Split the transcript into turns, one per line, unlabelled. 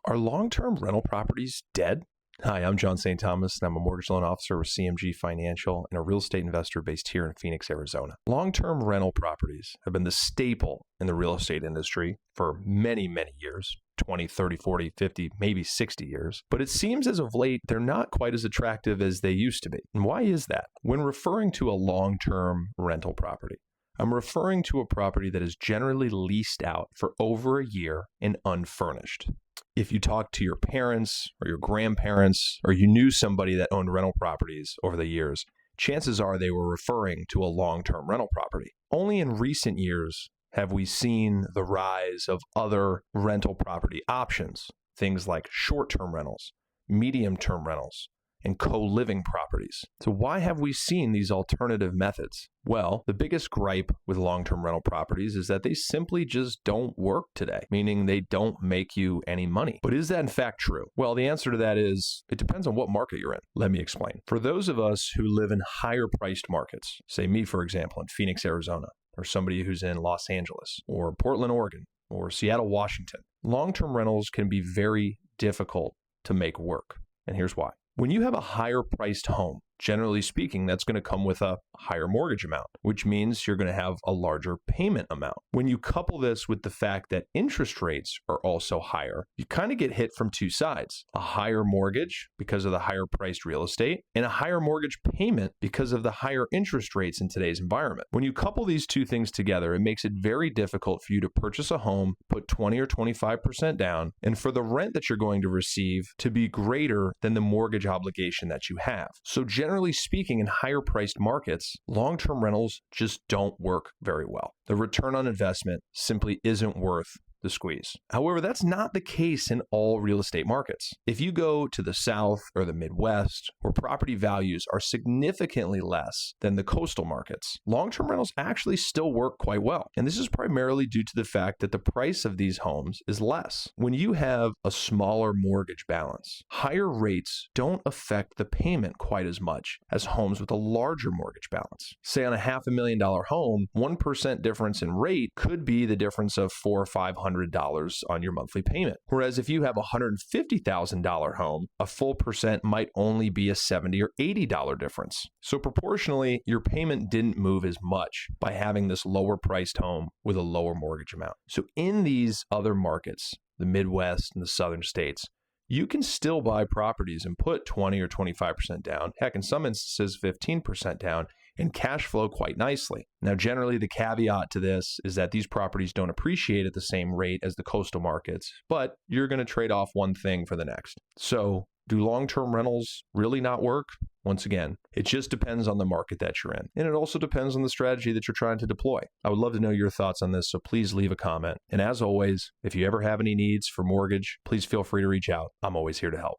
Are long-term rental properties dead? Hi, I'm John St. Thomas, and I'm a mortgage loan officer with CMG Financial and a real estate investor based here in Phoenix, Arizona. Long-term rental properties have been the staple in the real estate industry for many, many years. 20, 30, 40, 50, maybe 60 years. But it seems as of late, they're not quite as attractive as they used to be. And why is that? When referring to a long-term rental property, I'm referring to a property that is generally leased out for over a year and unfurnished. If you talk to your parents or your grandparents, or you knew somebody that owned rental properties over the years, chances are they were referring to a long-term rental property. Only in recent years have we seen the rise of other rental property options, things like short-term rentals, medium-term rentals, and co-living properties. So why have we seen these alternative methods? Well, the biggest gripe with long-term rental properties is that they simply just don't work today, meaning they don't make you any money. But is that in fact true? Well, the answer to that is, it depends on what market you're in. Let me explain. For those of us who live in higher priced markets, say me, for example, in Phoenix, Arizona, or somebody who's in Los Angeles, or Portland, Oregon, or Seattle, Washington, long-term rentals can be very difficult to make work. And here's why. When you have a higher priced home, generally speaking, that's going to come with a higher mortgage amount, which means you're going to have a larger payment amount. When you couple this with the fact that interest rates are also higher, you kind of get hit from two sides. A higher mortgage because of the higher priced real estate, and a higher mortgage payment because of the higher interest rates in today's environment. When you couple these two things together, it makes it very difficult for you to purchase a home, put 20 or 25% down, and for the rent that you're going to receive to be greater than the mortgage obligation that you have. So generally speaking, in higher priced markets, long-term rentals just don't work very well. The return on investment simply isn't worth the squeeze. However, that's not the case in all real estate markets. If you go to the South or the Midwest, where property values are significantly less than the coastal markets, long-term rentals actually still work quite well. And this is primarily due to the fact that the price of these homes is less. When you have a smaller mortgage balance, higher rates don't affect the payment quite as much as homes with a larger mortgage balance. Say on a $500,000 home, 1% difference in rate could be the difference of $400 or $500 on your monthly payment. Whereas if you have a $150,000 home, a full percent might only be a $70 or $80 difference. So proportionally, your payment didn't move as much by having this lower priced home with a lower mortgage amount. So in these other markets, the Midwest and the southern states, you can still buy properties and put 20 or 25% down, heck, in some instances, 15% down, and cash flow quite nicely. Now, generally, the caveat to this is that these properties don't appreciate at the same rate as the coastal markets, but you're going to trade off one thing for the next. So, do long-term rentals really not work? Once again, it just depends on the market that you're in. And it also depends on the strategy that you're trying to deploy. I would love to know your thoughts on this, so please leave a comment. And as always, if you ever have any needs for mortgage, please feel free to reach out. I'm always here to help.